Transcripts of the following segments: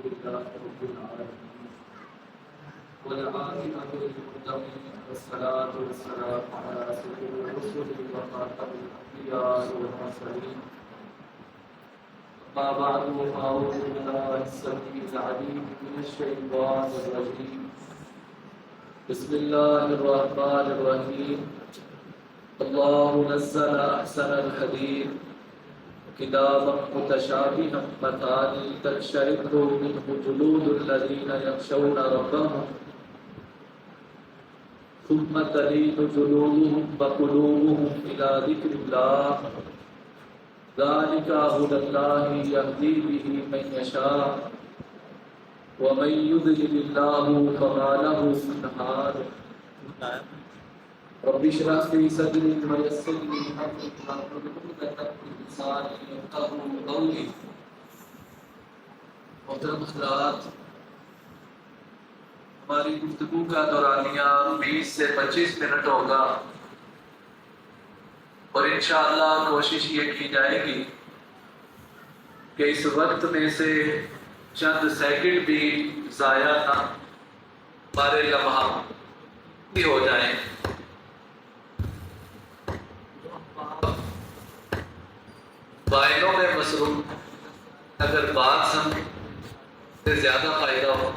لله رب العالمين والعاقبة للمتقين والصلاة والسلام على سيد الرسل وخاتم الأنبياء والمرسلين أما بعد فأعوذ بالله السميع العليم من الشيطان الرجيم بسم الله الرحمن الرحيم الله نزل أحسن الحديث كتابا متشابها مثاني تقشعر منه جلود الذين يخشون ربهم ثم تلين جلودهم وقلوبهم إلى ذكر الله ذلك هدى الله يهدي به من يشاء ومن يضلل الله فما له من هاد رب اشرح لي صدري ويسر لي امري واحلل عقدة من لساني يفقهوا قولي. محترم حضرات، ہماری گفتگو کا دورانیہ 20 سے 25 منٹ ہوگا اور انشاءاللہ کوشش یہ کی جائے گی کہ اس وقت میں سے چند سیکنڈ بھی ضائع نہ ہمارے لمحہ ہو جائیں. بائنوں میں مصروف اگر بات سمجھ سے زیادہ فائدہ ہو.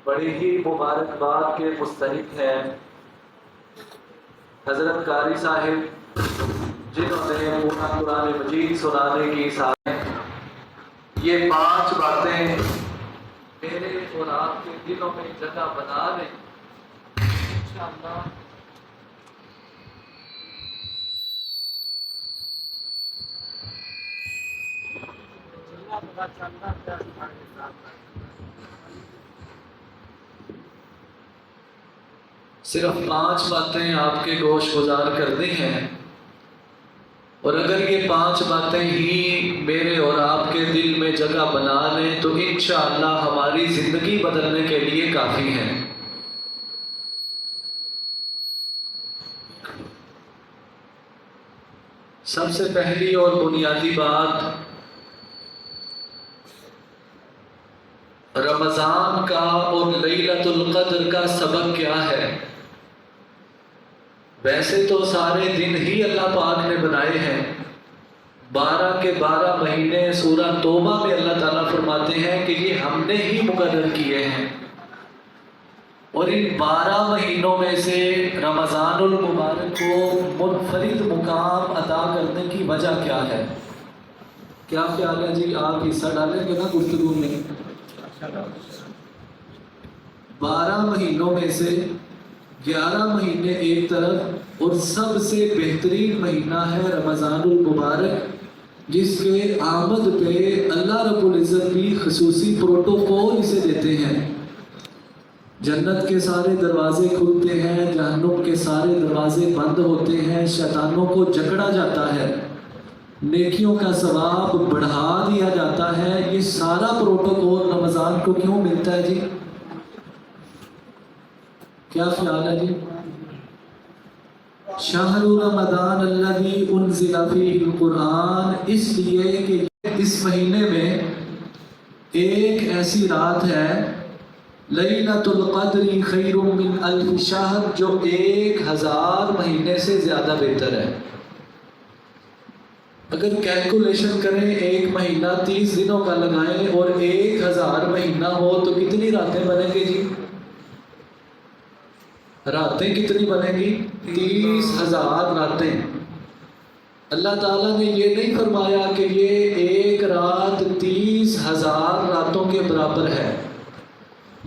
بڑی ہی مبارکباد کے مستحق ہیں حضرت قاری صاحب جنہوں نے پورا قرآن مجید سنانے کی ساتھ یہ 5 باتیں میرے اور آپ کے دلوں میں جگہ بنا لیں انشاءاللہ. صرف 5 باتیں آپ کے گوش گزار کرنی ہیں اور اگر یہ 5 باتیں ہی میرے اور آپ کے دل میں جگہ بنا لیں تو انشاءاللہ ہماری زندگی بدلنے کے لیے کافی ہیں. سب سے پہلی اور بنیادی بات، رمضان کا اور لیلۃ القدر کا سبق کیا ہے؟ ویسے تو سارے دن ہی اللہ پاک نے بنائے ہیں. 12 کے 12 مہینے سورہ توبہ میں اللہ تعالیٰ فرماتے ہیں کہ یہ ہم نے ہی مقرر کیے ہیں. اور ان 12 مہینوں میں سے رمضان المبارک کو منفرد مقام عطا کرنے کی وجہ کیا ہے؟ کیا خیال ہے جی؟ آپ حصہ ڈالیں گے نا گفتگو میں؟ 12 مہینوں میں سے 11 مہینے ایک طرف اور سب سے بہترین مہینہ ہے رمضان المبارک، جس کے آمد پہ اللہ رب العزت بھی خصوصی پروٹوکول اسے دیتے ہیں. جنت کے سارے دروازے کھلتے ہیں، جہنم کے سارے دروازے بند ہوتے ہیں، شیطانوں کو جکڑا جاتا ہے، نیکیوں کا ثواب بڑھا دیا جاتا ہے. یہ سارا پروٹوکول رمضان کو کیوں ملتا ہے جی؟ کیا خیال ہے جی؟ شہر رمضان الذی انزل فیہ القرآن، اس لیے کہ اس مہینے میں ایک ایسی رات ہے لیلۃ القدر خیر من 1000 شہر، جو 1000 مہینے سے زیادہ بہتر ہے. اگر کیلکولیشن کریں، ایک مہینہ 30 دنوں کا لگائیں اور 1000 مہینہ ہو تو کتنی راتیں بنیں گی جی؟ راتیں کتنی بنیں گی؟ 30,000 راتیں. اللہ تعالیٰ نے یہ نہیں فرمایا کہ یہ ایک رات 30,000 راتوں کے برابر ہے،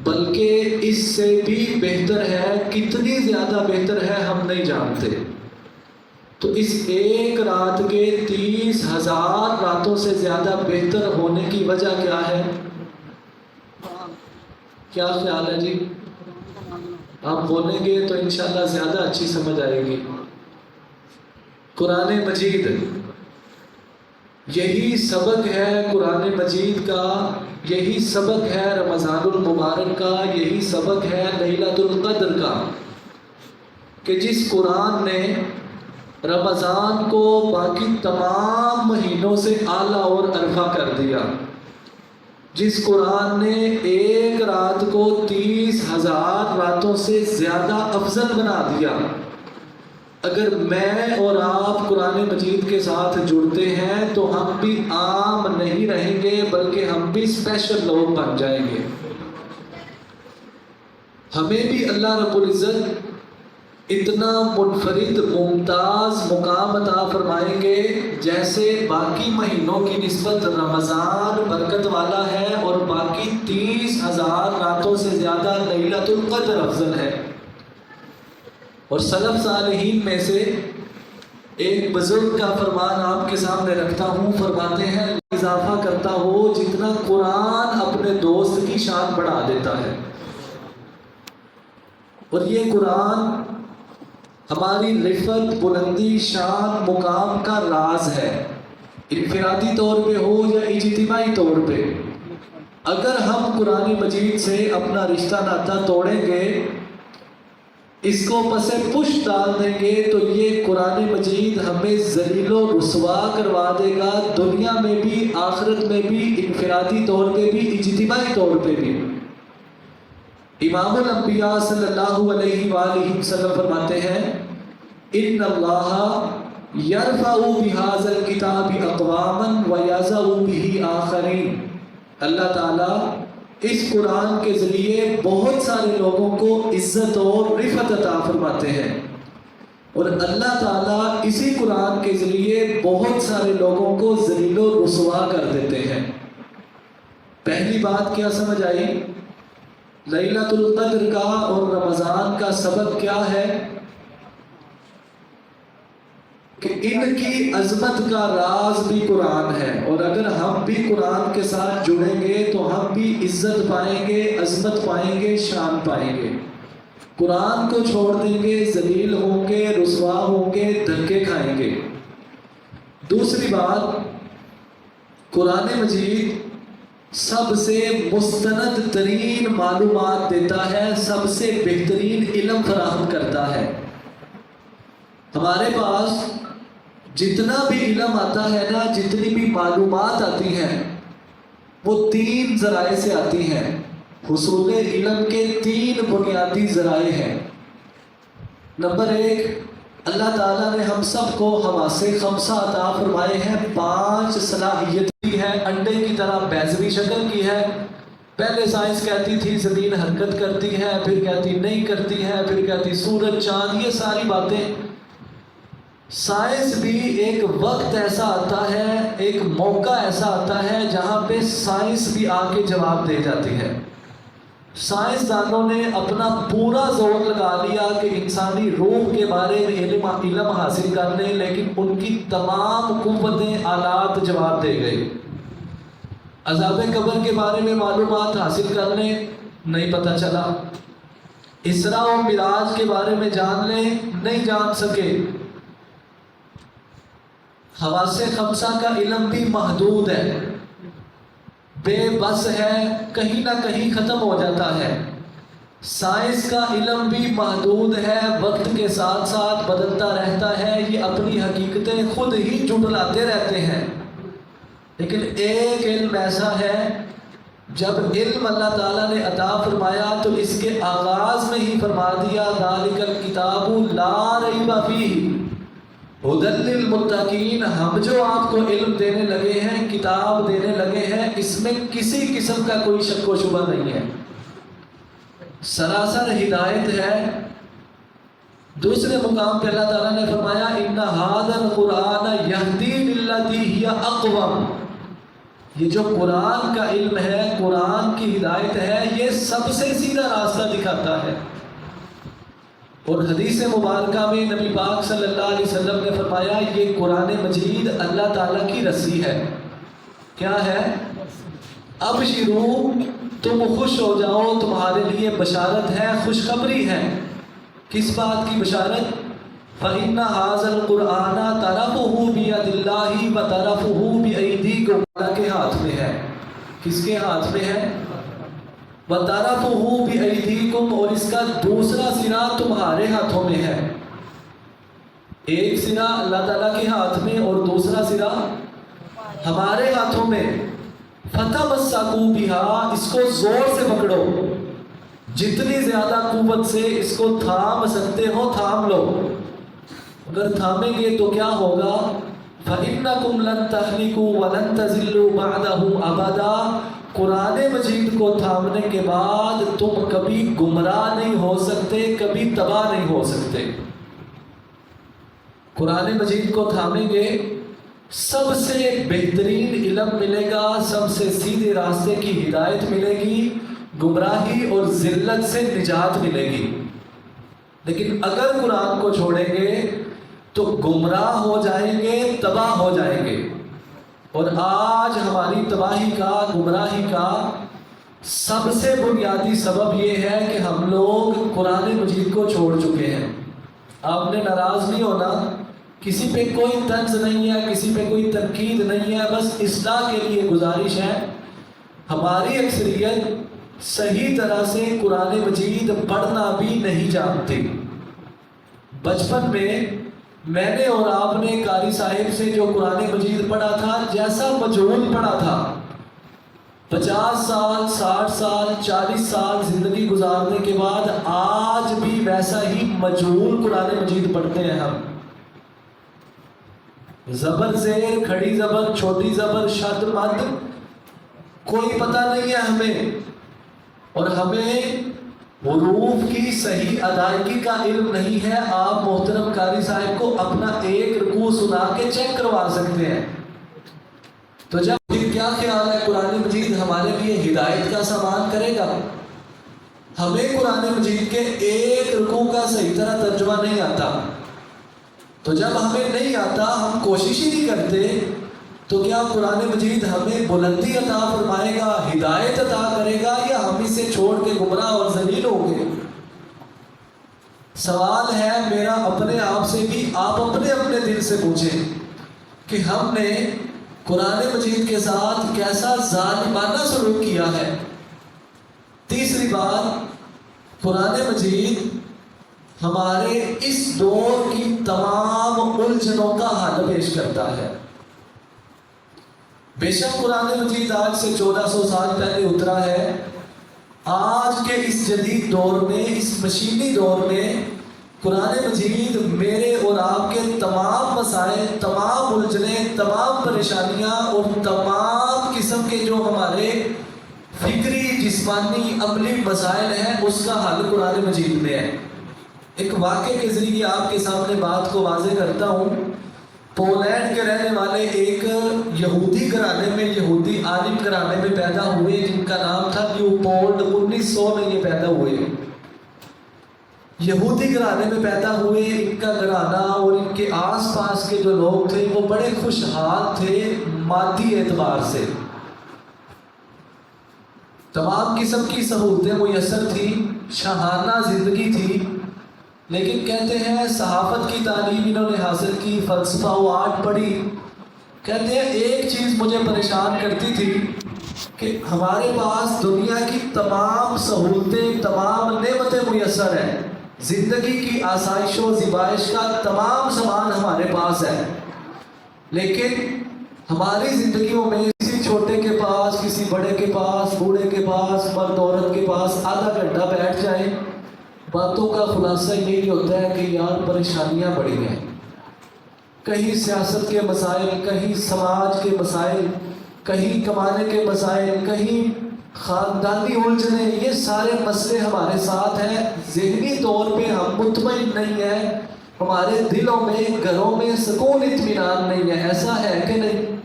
بلکہ اس سے بھی بہتر ہے. کتنی زیادہ بہتر ہے ہم نہیں جانتے. تو اس ایک رات کے 30,000 راتوں سے زیادہ بہتر ہونے کی وجہ کیا ہے؟ کیا خیال ہے جی؟ آپ بولیں گے تو انشاءاللہ زیادہ اچھی سمجھ آئے گی. قرآن مجید یہی سبق ہے، قرآن مجید کا یہی سبق ہے، رمضان المبارک کا یہی سبق ہے، لیلۃ القدر کا. کہ جس قرآن نے رمضان کو باقی تمام مہینوں سے اعلیٰ اور عرفہ کر دیا، جس قرآن نے ایک رات کو 30,000 راتوں سے زیادہ افضل بنا دیا، اگر میں اور آپ قرآن مجید کے ساتھ جڑتے ہیں تو ہم بھی عام نہیں رہیں گے بلکہ ہم بھی اسپیشل لوگ بن جائیں گے۔ ہمیں بھی اللہ رب العزت اتنا منفرد ممتاز مقام عطا فرمائیں گے جیسے باقی مہینوں کی نسبت رمضان برکت والا ہے اور باقی 30,000 راتوں سے زیادہ لیلۃ القدر افضل ہے۔ اور سلف صالحین میں سے ایک بزرگ کا فرمان آپ کے سامنے رکھتا ہوں، فرماتے ہیں اضافہ کرتا ہو جتنا قرآن اپنے دوست کی شان بڑھا دیتا ہے۔ اور یہ قرآن ہماری رفعت، بلندی، شان، مقام کا راز ہے، انفرادی طور پہ ہو یا اجتماعی طور پہ۔ اگر ہم قرآن مجید سے اپنا رشتہ ناتا توڑیں گے، اس کو پس پش ڈال دیں گے، تو یہ قرآن مجید ہمیں ذلیل و رسوا کروا دے گا، دنیا میں بھی، آخرت میں بھی، انفرادی طور پہ بھی، اجتماعی طور پہ بھی۔ امام الانبیاء صلی اللہ علیہ وآلہ وسلم فرماتے ہیں ان اللہ یرفع بہذا الکتاب اقواما ویضع بہ آخرین، اللہ تعالیٰ اس قرآن کے ذریعے بہت سارے لوگوں کو عزت اور رفعت عطا فرماتے ہیں، اور اللہ تعالیٰ اسی قرآن کے ذریعے بہت سارے لوگوں کو ذلیل و رسوا کر دیتے ہیں۔ پہلی بات کیا سمجھ آئی؟ لیلۃ القدر کا اور رمضان کا سبب کیا ہے؟ کہ ان کی عظمت کا راز بھی قرآن ہے، اور اگر ہم بھی قرآن کے ساتھ جڑیں گے تو ہم بھی عزت پائیں گے، عظمت پائیں گے، شان پائیں گے۔ قرآن کو چھوڑ دیں گے، ذلیل ہوں گے، رسوا ہوں گے، دھکے کھائیں گے۔ دوسری بات، قرآن مجید سب سے مستند ترین معلومات دیتا ہے، سب سے بہترین علم فراہم کرتا ہے۔ ہمارے پاس جتنا بھی علم آتا ہے نا، جتنی بھی معلومات آتی ہیں، وہ 3 ذرائع سے آتی ہیں۔ حصول علم کے 3 بنیادی ذرائع ہیں۔ نمبر 1، اللہ تعالیٰ نے ہم سب کو حواس خمسہ عطا فرمائے ہیں، 5 صلاحیت دی ہے، انڈے کی طرح بیضوی شکل کی ہے۔ پہلے سائنس کہتی تھی زمین حرکت کرتی ہے، پھر کہتی نہیں کرتی ہے، پھر کہتی سورج، چاند، یہ ساری باتیں۔ سائنس بھی ایک وقت ایسا آتا ہے، ایک موقع ایسا آتا ہے جہاں پہ سائنس بھی آ کے جواب دے جاتی ہے۔ سائنسدانوں نے اپنا پورا زور لگا لیا کہ انسانی روح کے بارے میں علم حاصل کر لیں، لیکن ان کی تمام قوتیں، آلات جواب دے گئے۔ عذاب قبر کے بارے میں معلومات حاصل کر لیں، نہیں پتہ چلا۔ اسراء و معراج کے بارے میں جان لیں، نہیں جان سکے۔ حواس خمسہ کا علم بھی محدود ہے، بے بس ہے، کہیں نہ کہیں ختم ہو جاتا ہے۔ سائنس کا علم بھی محدود ہے، وقت کے ساتھ ساتھ بدلتا رہتا ہے، یہ اپنی حقیقتیں خود ہی جھٹلاتے رہتے ہیں۔ لیکن ایک علم ایسا ہے، جب علم اللہ تعالیٰ نے عطا فرمایا تو اس کے آغاز میں ہی فرما دیا ذالک الکتاب لا ریب فیہ ھدی للمتقین، ہم جو آپ کو علم دینے لگے ہیں، کتاب دینے لگے ہیں، اس میں کسی قسم کا کوئی شک و شبہ نہیں ہے، سراسر ہدایت ہے۔ دوسرے مقام پہ اللہ تعالیٰ نے فرمایا ان ھذا القرآن یہدی للتی ہی اقوم، یہ جو قرآن کا علم ہے، قرآن کی ہدایت ہے، یہ سب سے سیدھا راستہ دکھاتا ہے۔ اور حدیث مبارکہ میں نبی پاک صلی اللہ علیہ وسلم نے فرمایا یہ قرآن مجید اللہ تعالیٰ کی رسی ہے۔ کیا ہے؟ ابشروا، تم خوش ہو جاؤ، تمہارے لیے بشارت ہے، خوشخبری ہے۔ کس بات کی بشارت؟ فَإِنَّ هَذَا الْقُرْآنَ طَرَفُهُ بِيَدِ اللَّهِ وَطَرَفُهُ بِأَيْدِيكُمْ، اللہ کے ہاتھ میں ہے۔ کس کے ہاتھ میں ہے؟ وَطَرَفُهُ بِأَيْدِيكُمْ، اور اس کا دوسرا سرا تمہارے ہاتھوں میں ہے. ایک سرا اللہ تعالیٰ کے ہاتھ میں اور دوسرا سرا ہمارے ہاتھوں میں. فَتَمَسَّكُوا بِهَا، اس کو زور سے پکڑو، جتنی زیادہ قوت سے اس کو تھام سکتے ہو تھام لو. اگر تھامیں گے تو کیا ہوگا؟ فَإِنَّكُمْ لَن تَهْلِكُوا وَلَن تَضِلُّوا بَعْدَهُ أَبَدًا. قرآن مجید کو تھامنے کے بعد تم کبھی گمراہ نہیں ہو سکتے، کبھی تباہ نہیں ہو سکتے. قرآن مجید کو تھامیں گے، سب سے بہترین علم ملے گا، سب سے سیدھے راستے کی ہدایت ملے گی، گمراہی اور ذلت سے نجات ملے گی. لیکن اگر قرآن کو چھوڑیں گے تو گمراہ ہو جائیں گے، تباہ ہو جائیں گے. اور آج ہماری تباہی کا، گمراہی کا سب سے بنیادی سبب یہ ہے کہ ہم لوگ قرآن مجید کو چھوڑ چکے ہیں. آپ نے ناراض نہیں ہونا، کسی پہ کوئی طنز نہیں ہے، کسی پہ کوئی تنقید نہیں ہے، بس اصلاح کے لیے گزارش ہے. ہماری اکثریت صحیح طرح سے قرآن مجید پڑھنا بھی نہیں جانتی. بچپن میں نے اور آپ نے قاری صاحب سے جو قرآن مجید پڑھا تھا، جیسا مجہول پڑھا تھا، 50 سال 60 سال 40 سال زندگی گزارنے کے بعد آج بھی ویسا ہی مجہول قرآن مجید پڑھتے ہیں ہم. زبر زیر، کھڑی زبر، چھوٹی زبر، شد مد کوئی پتہ نہیں ہے ہمیں. اور ہمیں حروف کی صحیح ادائیگی کا علم نہیں ہے. آپ محترم قاری صاحب کو اپنا ایک رکوع سنا کے چیک کروا سکتے ہیں. تو جب کیا خیال ہے قرآن مجید ہمارے لیے ہدایت کا سامان کرے گا؟ ہمیں قرآن مجید کے ایک رکوع کا صحیح طرح ترجمہ نہیں آتا. تو جب ہمیں نہیں آتا، ہم کوشش ہی نہیں کرتے، تو کیا قرآن مجید ہمیں بلندی عطا فرمائے گا، ہدایت عطا کرے گا، یا ہم اسے چھوڑ کے گمراہ اور ذلیل ہوں گے؟ سوال ہے میرا اپنے آپ سے بھی، آپ اپنے اپنے دل سے پوچھیں کہ ہم نے قرآن مجید کے ساتھ کیسا ظالمانہ سلوک کیا ہے. تیسری بات، قرآن مجید ہمارے اس دور کی تمام الجھنوں کا حل پیش کرتا ہے. بے شک قرآن مجید آج سے 1400 سال پہلے اترا ہے. آج کے اس جدید دور میں، اس مشینی دور میں قرآن مجید میرے اور آپ کے تمام مسائل، تمام الجھنیں، تمام پریشانیاں اور تمام قسم کے جو ہمارے فکری، جسمانی، عملی مسائل ہیں، اس کا حل قرآن مجید میں ہے. ایک واقعے کے ذریعے آپ کے سامنے بات کو واضح کرتا ہوں. پولینڈ کے رہنے والے ایک یہودی گھرانے میں، یہودی عالم گھرانے میں پیدا ہوئے، جن کا نام تھا لیوپولڈ. 1900 میں یہ پیدا ہوئے. یہودی گھرانے میں پیدا ہوئے. ان کا گھرانہ اور ان کے آس پاس کے جو لوگ تھے وہ بڑے خوشحال تھے مادی اعتبار سے. تمام قسم کی سہولتیں میسر تھیں، شاہانہ زندگی تھی. لیکن کہتے ہیں صحافت کی تعلیم انہوں نے حاصل کی، فلسفہ و آرٹ پڑھی. کہتے ہیں ایک چیز مجھے پریشان کرتی تھی کہ ہمارے پاس دنیا کی تمام سہولتیں، تمام نعمتیں میسر ہیں، زندگی کی آسائش و زیبائش کا تمام سامان ہمارے پاس ہے، لیکن ہماری زندگیوں میں کسی چھوٹے کے پاس، کسی بڑے کے پاس، بوڑھے کے پاس، مرد عورت کے پاس آدھا گھنٹہ بیٹھ جائیں، باتوں کا خلاصہ یہی ہوتا ہے کہ یار پریشانیاں بڑی ہیں. کہیں سیاست کے مسائل، کہیں سماج کے مسائل، کہیں کمانے کے مسائل، کہیں خاندانی الجھنیں، یہ سارے مسئلے ہمارے ساتھ ہیں. ذہنی طور پہ ہم مطمئن نہیں ہیں، ہمارے دلوں میں، گھروں میں سکون اطمینان نہیں ہے. ایسا ہے کہ نہیں؟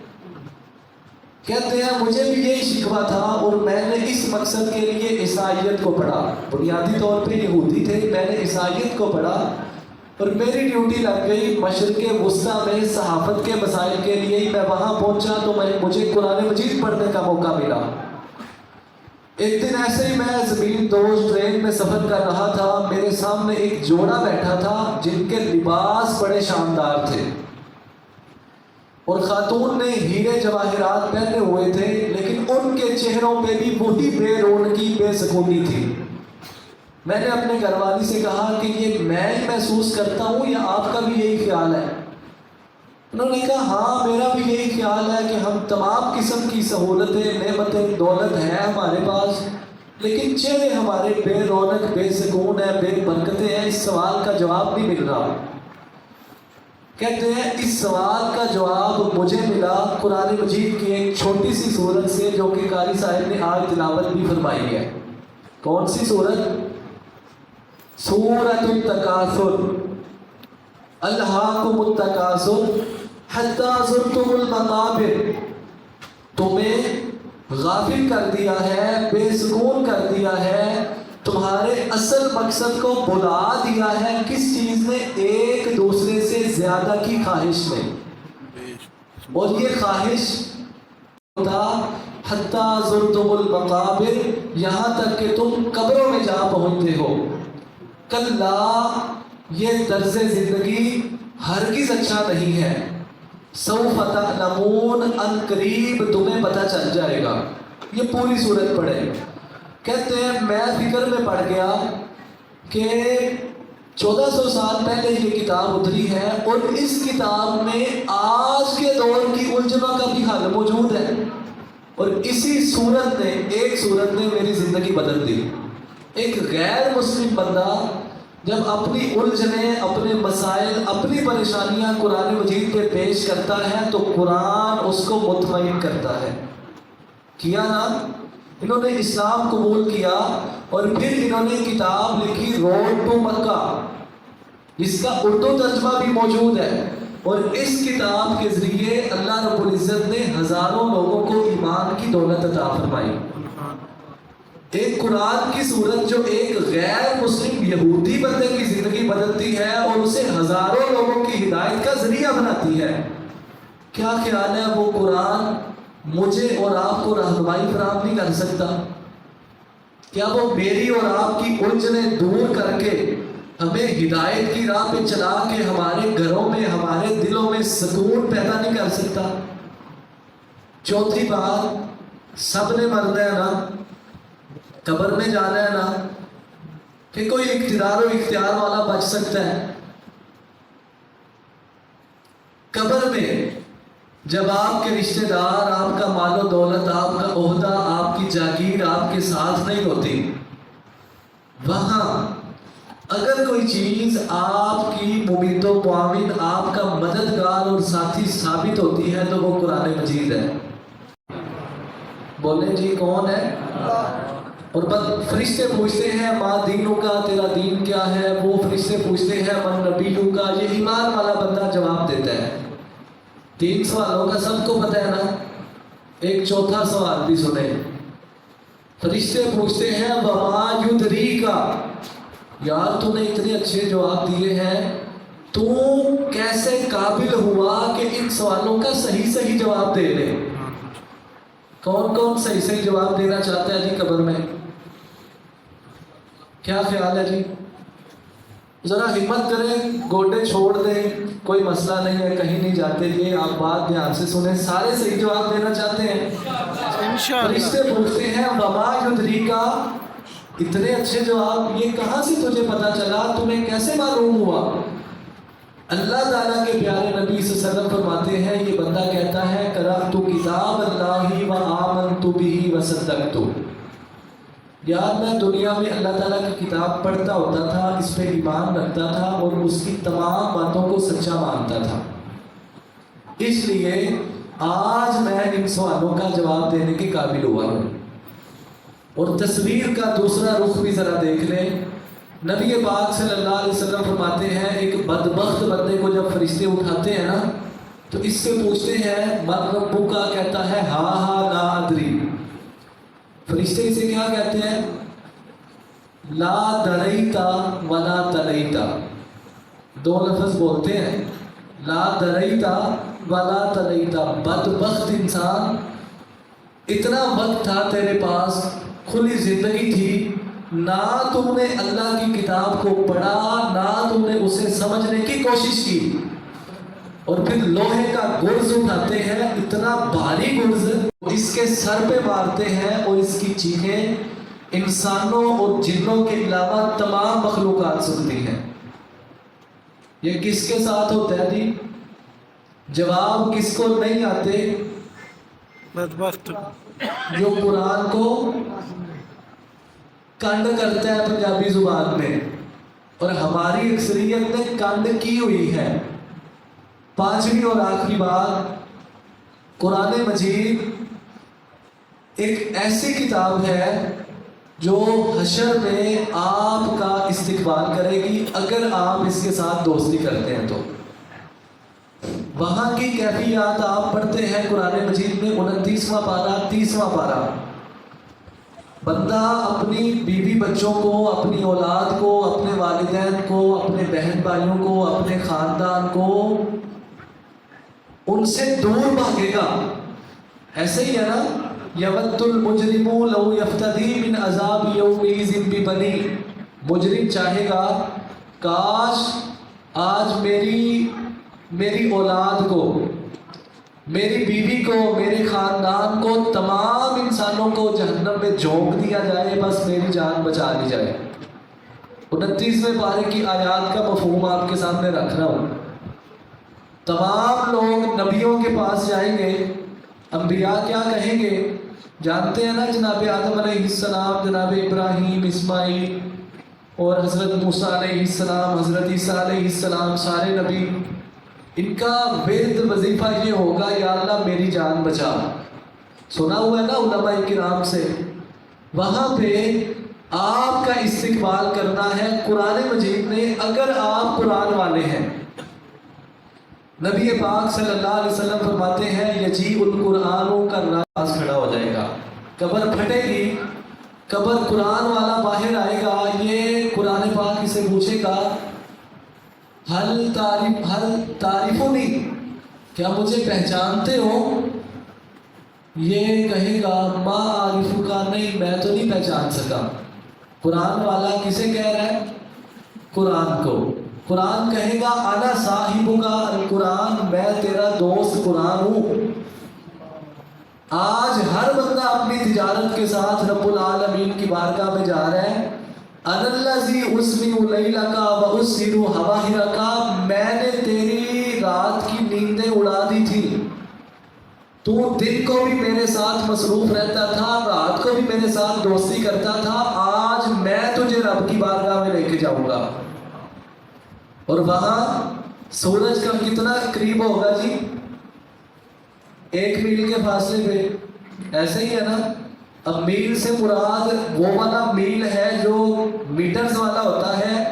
کہتے ہیں مجھے بھی یہی شکوہ تھا اور میں نے اس مقصد کے لیے عیسائیت کو پڑھا. بنیادی طور پہ یہودی تھے، میں نے عیسائیت کو پڑھا اور میری ڈیوٹی لگ گئی مشرق وسطیٰ میں صحافت کے مسائل کے لیے ہی. میں وہاں پہنچا تو مجھے قرآن مجید پڑھنے کا موقع ملا. ایک دن ایسے ہی میں زمین دوز ٹرین میں سفر کر رہا تھا. میرے سامنے ایک جوڑا بیٹھا تھا جن کے لباس بڑے شاندار تھے اور خاتون نے ہیرے جواہرات پہنے ہوئے تھے، لیکن ان کے کے چہروں پہ بھی وہی بے رونقی بے سکونی تھی۔ میں نے اپنے گھر والی سے کہا کہ یہ میں ہی محسوس کرتا ہوں یا آپ کا بھی یہی خیال ہے؟ انہوں نے کہا ہاں میرا بھی یہی خیال ہے کہ ہم تمام قسم کی سہولتیں، نعمتیں، دولت ہیں ہمارے پاس، لیکن چہرے ہمارے بے رونق، بے سکون ہیں، بے برکتیں ہیں۔ اس سوال کا جواب نہیں مل رہا۔ کہتے ہیں اس سوال کا جواب مجھے ملا قرآن مجید کی ایک چھوٹی سی سورت سے، جو کہ قاری صاحب نے آج تلاوت بھی فرمائی ہے۔ کون سی سورت؟ سورۃ التکاثر، الہاکم التکاثر حتی زرتم المقابر۔ تمہیں غافل کر دیا ہے، بے سکون کر دیا ہے، تمہارے اصل مقصد کو بھلا دیا ہے۔ کس چیز نے؟ ایک دوسرے سے زیادہ کی خواہش میں۔ اور یہ خواہش ہوتا حتی زرتم المقابر، یہاں تک کہ تم قبروں میں جا پہنچتے ہو۔ کلا، یہ طرز زندگی ہرگز اچھا نہیں ہے۔ سوف تعلمون، ان قریب تمہیں پتہ چل جائے گا۔ یہ پوری صورت پڑھے۔ کہتے ہیں میں فکر میں پڑ گیا کہ 1400 سال پہلے یہ کتاب اتری ہے، اور اس کتاب میں آج کے دور کی الجھنوں کا بھی حل موجود ہے، اور اسی صورت نے، ایک صورت نے میری زندگی بدل دی۔ ایک غیر مسلم بندہ جب اپنی الجھنیں، اپنے مسائل، اپنی پریشانیاں قرآن مجید پہ پیش کرتا ہے تو قرآن اس کو مطمئن کرتا ہے۔ کیا نا؟ انہوں نے اسلام قبول کیا، اور پھر انہوں نے کتاب لکھی روڈ ٹو مکہ، جس کا اردو ترجمہ بھی موجود ہے، اور اس کتاب کے ذریعے اللہ رب العزت نے ہزاروں لوگوں کو ایمان کی دولت عطا فرمائی۔ ایک قرآن کی صورت جو ایک غیر مسلم یہودی بندے کی زندگی بدلتی ہے اور اسے ہزاروں لوگوں کی ہدایت کا ذریعہ بناتی ہے۔ کیا خیال ہے وہ قرآن مجھے اور آپ کو رہنمائی فراہم نہیں کر سکتا؟ کیا وہ میری اور آپ کی الجھنیں دور کر کے ہمیں ہدایت کی راہ پہ چلا کے ہمارے گھروں میں، ہمارے دلوں میں سکون پیدا نہیں کر سکتا؟ چوتھی بات، سب نے مرنا ہے نا، قبر میں جانا ہے نا، کہ کوئی اقتدار و اختیار والا بچ سکتا ہے؟ قبر میں جب آپ کے رشتہ دار، آپ کا مال و دولت، آپ کا عہدہ، آپ کی جاگیر آپ کے ساتھ نہیں ہوتی، وہاں اگر کوئی چیز آپ کی ممید و معاون، آپ کا مددگار اور ساتھی ثابت ہوتی ہے تو وہ قرآن مجید ہے۔ بولیں جی کون ہے؟ اور فرشتے پوچھتے ہیں ماں دینوں کا، تیرا دین کیا ہے؟ وہ فرشتے پوچھتے ہیں من نبیوں کا۔ یہ ایمان والا بندہ جواب دیتا ہے۔ 3 سوالوں کا سب کو پتہ ہے نا؟ ایک چوتھا سوال بھی سنیں۔ فرشتے پوچھتے ہیں وما یدریکا، یار تو نے اتنے اچھے جواب دیے ہیں، تو کیسے قابل ہوا کہ ان سوالوں کا صحیح صحیح جواب دے لے؟ کون کون صحیح صحیح جواب دینا چاہتا ہے جی قبر میں؟ کیا خیال ہے جی؟ ذرا ہمت کریں، گوڈے چھوڑ دیں، کوئی مسئلہ نہیں ہے، کہیں نہیں جاتے۔ یہ آپ بات دھیان سے سنیں، سارے صحیح جواب دینا چاہتے ہیں؟ فرشتے پوچھتے ہیں وما یدریکا، اتنے اچھے جواب، یہ کہاں سے تجھے پتا چلا؟ تمہیں کیسے معلوم ہوا؟ اللہ تعالیٰ کے پیارے نبی صلی اللہ علیہ وسلم فرماتے ہیں، یہ بندہ کہتا ہے قرأت کتاب اللہ و آمنت بہ وصدقت، یار میں دنیا میں اللہ تعالیٰ کی کتاب پڑھتا ہوتا تھا، اس پہ ایمان رکھتا تھا اور اس کی تمام باتوں کو سچا مانتا تھا، اس لیے آج میں ان سوالوں کا جواب دینے کے قابل ہوا ہوں۔ اور تصویر کا دوسرا رخ بھی ذرا دیکھ لیں۔ نبی پاک صلی اللہ علیہ وسلم فرماتے ہیں ایک بدبخت بندے کو جب فرشتے اٹھاتے ہیں نا تو اس سے پوچھتے ہیں من ربک کا، کہتا ہے ہاں لا ادری۔ فرشتے اسے کیا کہتے ہیں؟ لا دریتا ولا تلیتا، 2 لفظ بولتے ہیں، لا دریتا ولا تلیتا۔ بدبخت انسان، اتنا وقت تھا تیرے پاس، کھلی زندگی تھی، نہ تم نے اللہ کی کتاب کو پڑھا، نہ تم نے اسے سمجھنے کی کوشش کی۔ اور پھر لوہے کا گرز اٹھاتے ہیں، اتنا بھاری گرز اس کے سر پہ مارتے ہیں، اور اس کی چیخیں انسانوں اور جنوں کے علاوہ تمام مخلوقات سنتی ہیں۔ یہ کس کے ساتھ ہوتا ہے جی؟ جواب کس کو نہیں آتے؟ بدبخت جو قرآن کو کنڈ کرتا ہے پنجابی زبان میں، اور ہماری اکثریت نے کنڈ کی ہوئی ہے۔ پانچویں اور آخری بات، قرآن مجید ایک ایسی کتاب ہے جو حشر میں آپ کا استقبال کرے گی اگر آپ اس کے ساتھ دوستی کرتے ہیں تو۔ وہاں کی کیفیات آپ پڑھتے ہیں قرآن مجید میں 29واں پارہ 30واں پارہ، بندہ اپنی بیوی بچوں کو، اپنی اولاد کو، اپنے والدین کو، اپنے بہن بھائیوں کو، اپنے خاندان کو ان سے دور بھاگے گا۔ ایسے ہی ہے نا، یود المجرم لو یفتدی من عذاب یومئذ ببنیہ، مجرم چاہے گا کاش آج میری اولاد کو، میری بیوی کو، میرے خاندان کو، تمام انسانوں کو جہنم میں جھونک دیا جائے، بس میری جان بچا لی جائے۔ 29ویں پارے کی آیات کا مفہوم آپ کے سامنے رکھ رہا ہوں۔ تمام لوگ نبیوں کے پاس جائیں گے، انبیاء کیا کہیں گے؟ جانتے ہیں نا، جناب آدم علیہ السلام، جناب ابراہیم، اسماعیل اور حضرت موسیٰ علیہ السلام، حضرت عیسیٰ علیہ السلام، سارے نبی، ان کا ورد وظیفہ یہ ہوگا، یا اللہ میری جان بچا۔ سنا ہوا ہے نا علماء کرام سے۔ وہاں پہ آپ کا استقبال کرنا ہے قرآن مجید نے، اگر آپ قرآن والے ہیں۔ نبی پاک صلی اللہ علیہ وسلم فرماتے ہیں یجیء القرآن کا راز کھڑا ہو جائے گا، قبر پھٹے گی، قبر قرآن والا باہر آئے گا، یہ قرآن پاک اسے پوچھے گا حل تعریفونی، کیا مجھے پہچانتے ہو؟ یہ کہے گا ما عارف کا، نہیں میں تو نہیں پہچان سکا۔ قرآن والا کسے کہہ رہا ہے؟ قرآن کو۔ قرآن کہے گا انا صاحب کا القرآن، میں تیرا دوست قرآن ہوں۔ آج ہر بندہ اپنی تجارت کے ساتھ رب العالمین کی بارگاہ میں جا رہا ہے۔ انا الذی اسمع لیلک و اسر ظواہرک، میں نے تیری رات کی نیندیں اڑا دی تھی، تو دن کو بھی میرے ساتھ مصروف رہتا تھا، رات کو بھی میرے ساتھ دوستی کرتا تھا، آج میں تجھے رب کی بارگاہ میں لے کے جاؤں گا۔ اور وہاں سورج کا کتنا قریب ہوگا جی؟ 1 میل کے فاصلے پہ۔ ایسے ہی ہے نا، اب میل سے مراد وہ والا میل ہے جو میٹرز والا ہوتا ہے،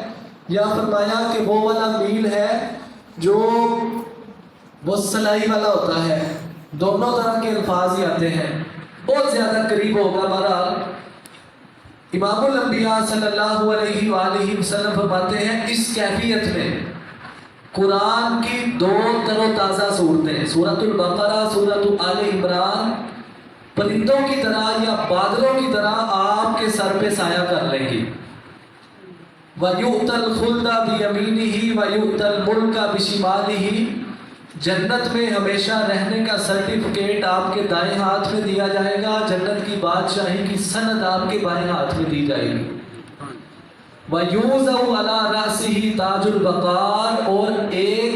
یا فرمایا کہ وہ والا میل ہے جو وہ سلائی والا ہوتا ہے، دونوں طرح کے الفاظ ہی آتے ہیں، بہت زیادہ قریب ہوگا۔ بہرحال امام الانبیاء صلی اللہ علیہ وآلہ وسلم فرماتے ہیں اس کیفیت میں قرآن کی 2 تر و تازہ صورتیں، سورۃ البقرہ، سورۃ آل عمران، پرندوں کی طرح یا بادلوں کی طرح آپ کے سر پہ سایہ کر لیں گی۔ وَيُؤْتَى الْخُلْدَ بِيَمِينِهِ وَيُؤْتَى الْمُلْكَ بِشِمَالِهِ، جنت میں ہمیشہ رہنے کا سرٹیفکیٹ آپ کے دائیں ہاتھ میں دیا جائے گا، جنت کی بادشاہی کی سند آپ کے بائیں ہاتھ میں دی جائے گی۔ وَيُوزَوْ عَلَى رَأْسِهِ تَاجُ الْوَقَارِ، اور ایک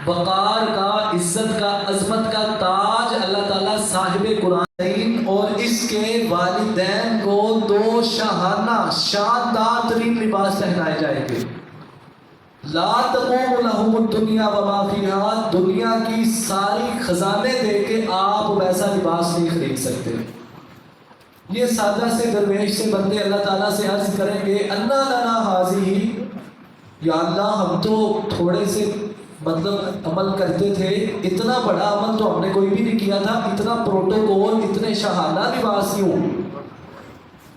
وقار کا، عزت کا، عظمت کا تاج اللہ تعالیٰ صاحب قرآن اور اس کے والدین کو 2 شاہانہ شاندار ترین لباس پہنائے جائیں گے۔ لا تقوم لهم الدنیا وما فیہا، دنیا کی ساری خزانے دے کے آپ ویسا لباس نہیں خرید سکتے۔ یہ سادہ سے درویش سے بندے اللہ تعالیٰ سے عرض کریں گے انا لنا حاضی، یا اللہ ہم تو تھوڑے سے عمل کرتے تھے، اتنا بڑا عمل تو ہم نے کوئی بھی نہیں کیا تھا، اتنا پروٹوکول، اتنے شاہانہ لباس کیوں؟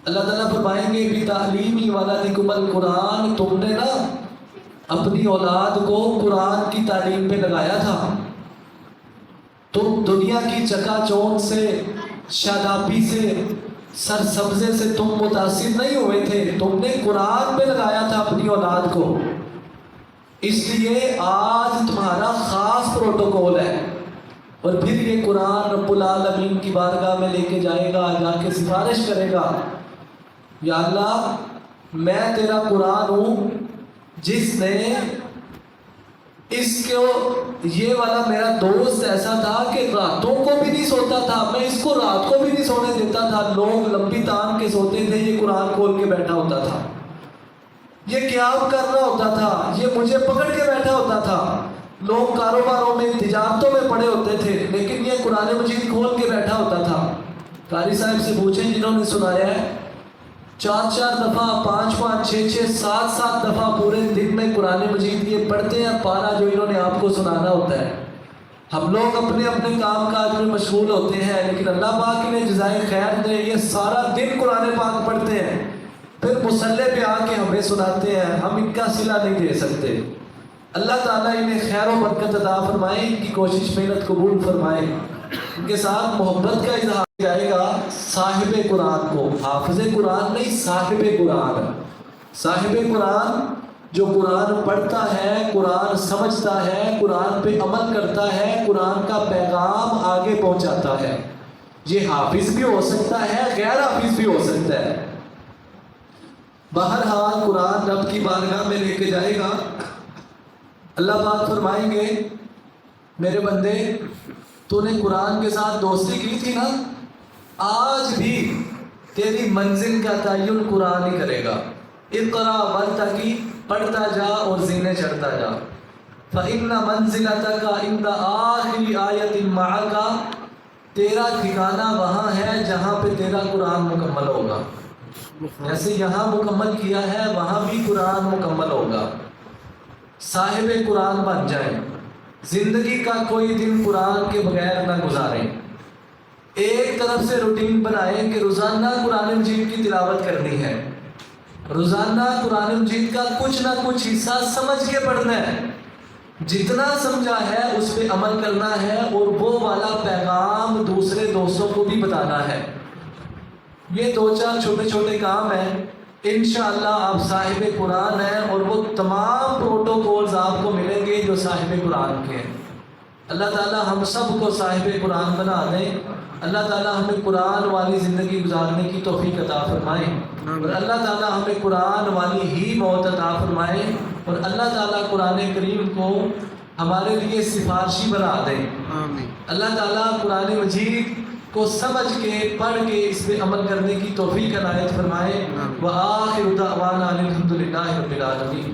اللہ تعالیٰ فرمائیں گے بتعلیمی ولدکم القرآن، تم نے نا اپنی اولاد کو قرآن کی تعلیم پہ لگایا تھا، تم دنیا کی چکا چوند سے، شادابی سے، سرسبزے سے تم متاثر نہیں ہوئے تھے، تم نے قرآن پہ لگایا تھا اپنی اولاد کو۔ اس لیے آج تمہارا خاص پروٹوکول ہے. اور پھر یہ قرآن رب العالمین کی بارگاہ میں لے کے جائے گا, جا کے سفارش کرے گا, یا اللہ میں تیرا قرآن ہوں جس نے اس کو, یہ والا میرا دوست ایسا تھا کہ راتوں کو بھی نہیں سوتا تھا, میں اس کو رات کو بھی نہیں سونے دیتا تھا, لوگ لمبی تان کے سوتے تھے, یہ قرآن کھول کے بیٹھا ہوتا تھا, یہ قیام کر رہا ہوتا تھا, یہ مجھے پکڑ کے بیٹھا ہوتا تھا. لوگ کاروباروں میں تجارتوں میں پڑے ہوتے تھے, لیکن یہ قرآن مجید کھول کے بیٹھا ہوتا تھا. قاری صاحب سے پوچھیں جنہوں نے سنایا ہے, 4 دفعہ 5 6 7 دفعہ پورے دن میں قرآن مجید یہ پڑھتے ہیں, پارا جو انہوں نے آپ کو سنانا ہوتا ہے. ہم لوگ اپنے اپنے کام کاج میں مشغول ہوتے ہیں, لیکن اللہ پاک انہیں جزائے خیر دے, یہ سارا دن قرآن پاک پڑھتے ہیں, پھر مصلے پہ آ کے ہمیں سناتے ہیں. ہم ان کا صلہ نہیں دے سکتے. اللہ تعالیٰ انہیں خیر و برکت عطا فرمائے, ان کی کوشش محنت قبول فرمائے. ان کے ساتھ محبت کا اظہار جائے گا صاحب قرآن کو, حافظ قرآن نہیں, صاحب قرآن. صاحب قرآن جو قرآن پڑھتا ہے, قرآن سمجھتا ہے, قرآن پہ عمل کرتا ہے, قرآن کا پیغام آگے پہنچاتا ہے. یہ حافظ بھی ہو سکتا ہے, غیر حافظ بھی ہو سکتا ہے. بہرحال قرآن رب کی بارگاہ میں لے کے جائے گا. اللہ پاک فرمائیں گے, میرے بندے تو نے قرآن کے ساتھ دوستی کی تھی نا, آج بھی تیری منزل کا تعین قرآن ہی کرے گا. اقرا ورتقی, پڑھتا جا اور زینے چڑھتا جا. فإن منزلتک عند آخر آیت معک, تیرا ٹھکانہ وہاں ہے جہاں پہ تیرا قرآن مکمل ہوگا. جیسے یہاں مکمل کیا ہے وہاں بھی قرآن مکمل ہوگا. صاحب قرآن بن جائیں, زندگی کا کوئی دن قرآن کے بغیر نہ گزاریں. ایک طرف سے روٹین بنائیں کہ روزانہ قرآن مجید کی تلاوت کرنی ہے, روزانہ قرآن مجید کا کچھ نہ کچھ حصہ سمجھ کے پڑھنا ہے, جتنا سمجھا ہے اس پہ عمل کرنا ہے, اور وہ والا پیغام دوسرے دوستوں کو بھی بتانا ہے. یہ 2-4 چھوٹے چھوٹے کام ہیں, انشاءاللہ آپ صاحب قرآن ہیں, اور وہ تمام پروٹوکولز آپ کو ملیں گے جو صاحب قرآن کے ہیں. اللہ تعالیٰ ہم سب کو صاحب قرآن بنا دیں. اللہ تعالیٰ ہمیں قرآن والی زندگی گزارنے کی توفیق عطا فرمائے, اور اللہ تعالیٰ ہمیں قرآن والی ہی موت عطا فرمائے, اور اللہ تعالیٰ قرآن کریم کو ہمارے لیے سفارشی بنا دیں. اللہ تعالیٰ قرآن مجید کو سمجھ کے, پڑھ کے اس پہ عمل کرنے کی توفیق عنایت فرمائے. وآخر دعوانا الحمدللہ رب العالمین.